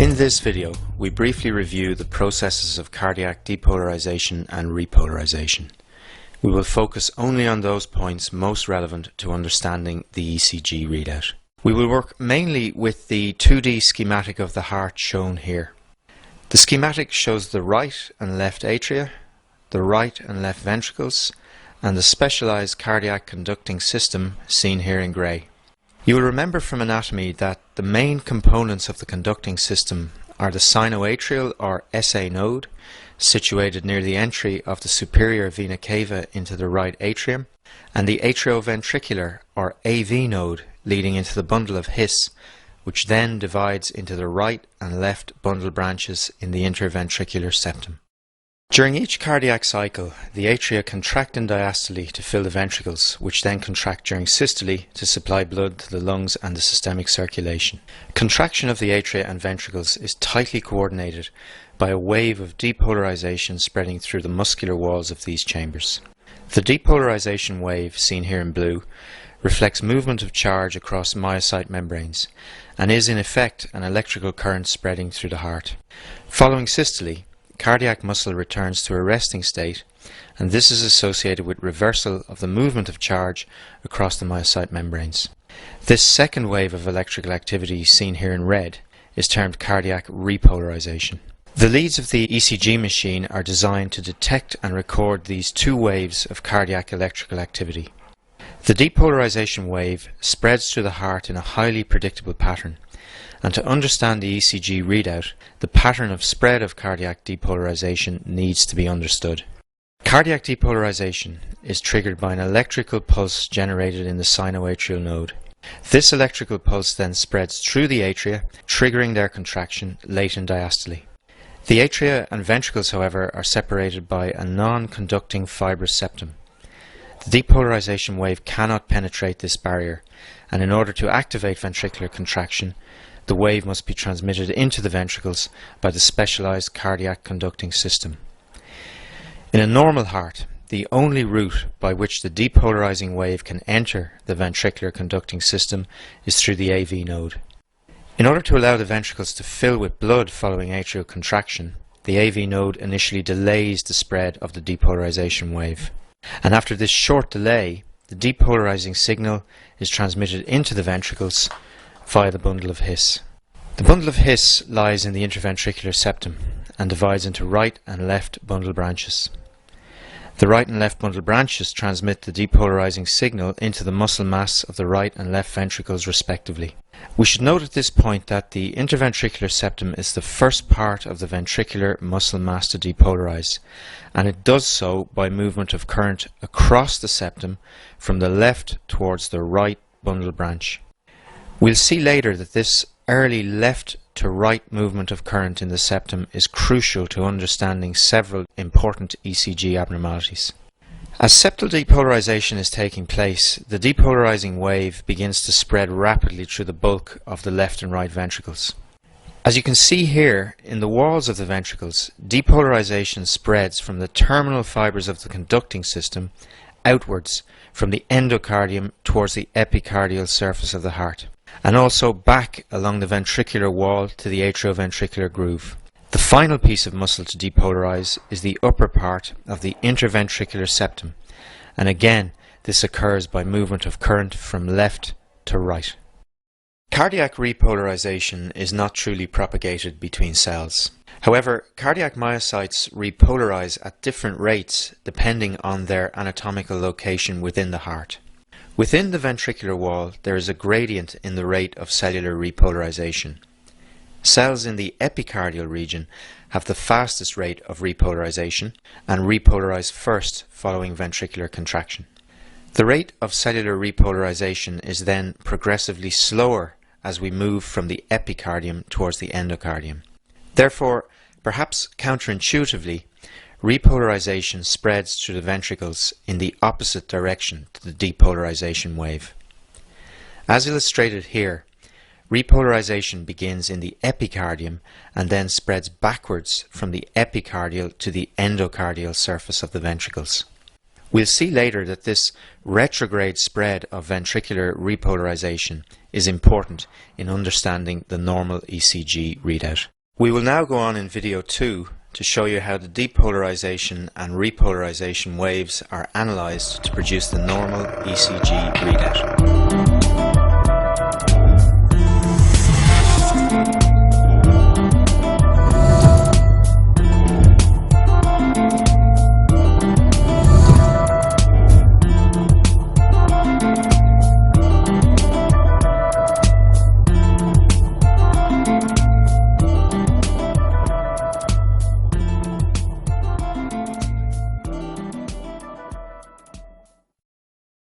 In this video, we briefly review the processes of cardiac depolarization and repolarization. We will focus only on those points most relevant to understanding the ECG readout. We will work mainly with the 2D schematic of the heart shown here. The schematic shows the right and left atria, the right and left ventricles, and the specialized cardiac conducting system seen here in grey. You will remember from anatomy that the main components of the conducting system are the sinoatrial or SA node, situated near the entry of the superior vena cava into the right atrium, and the atrioventricular or AV node leading into the bundle of His, which then divides into the right and left bundle branches in the interventricular septum. During each cardiac cycle, the atria contract in diastole to fill the ventricles, which then contract during systole to supply blood to the lungs and the systemic circulation. Contraction of the atria and ventricles is tightly coordinated by a wave of depolarization spreading through the muscular walls of these chambers. The depolarization wave, seen here in blue, reflects movement of charge across myocyte membranes and is in effect an electrical current spreading through the heart. Following systole, cardiac muscle returns to a resting state, and this is associated with reversal of the movement of charge across the myocyte membranes. This second wave of electrical activity, seen here in red, is termed cardiac repolarization. The leads of the ECG machine are designed to detect and record these two waves of cardiac electrical activity. The depolarization wave spreads through the heart in a highly predictable pattern, and to understand the ECG readout, the pattern of spread of cardiac depolarization needs to be understood. Cardiac depolarization is triggered by an electrical pulse generated in the sinoatrial node. This electrical pulse then spreads through the atria, triggering their contraction late in diastole. The atria and ventricles, however, are separated by a non-conducting fibrous septum. The depolarization wave cannot penetrate this barrier, and in order to activate ventricular contraction, the wave must be transmitted into the ventricles by the specialized cardiac conducting system. In a normal heart, the only route by which the depolarizing wave can enter the ventricular conducting system is through the AV node. In order to allow the ventricles to fill with blood following atrial contraction, the AV node initially delays the spread of the depolarization wave. And after this short delay, the depolarizing signal is transmitted into the ventricles via the bundle of His. The bundle of His lies in the interventricular septum and divides into right and left bundle branches. The right and left bundle branches transmit the depolarizing signal into the muscle mass of the right and left ventricles respectively. We should note at this point that the interventricular septum is the first part of the ventricular muscle mass to depolarize, and it does so by movement of current across the septum from the left towards the right bundle branch. We'll see later that this early left to right movement of current in the septum is crucial to understanding several important ECG abnormalities. As septal depolarization is taking place, the depolarizing wave begins to spread rapidly through the bulk of the left and right ventricles. As you can see here, in the walls of the ventricles, depolarization spreads from the terminal fibers of the conducting system outwards from the endocardium towards the epicardial surface of the heart, and also back along the ventricular wall to the atrioventricular groove. The final piece of muscle to depolarize is the upper part of the interventricular septum, and again this occurs by movement of current from left to right. Cardiac repolarization is not truly propagated between cells. However, cardiac myocytes repolarize at different rates depending on their anatomical location within the heart. Within the ventricular wall, there is a gradient in the rate of cellular repolarization. Cells in the epicardial region have the fastest rate of repolarization and repolarize first following ventricular contraction. The rate of cellular repolarization is then progressively slower as we move from the epicardium towards the endocardium. Therefore, perhaps counterintuitively, repolarization spreads through the ventricles in the opposite direction to the depolarization wave. As illustrated here, repolarization begins in the epicardium and then spreads backwards from the epicardial to the endocardial surface of the ventricles. We'll see later that this retrograde spread of ventricular repolarization is important in understanding the normal ECG readout. We will now go on in video 2 to show you how the depolarization and repolarization waves are analysed to produce the normal ECG readout.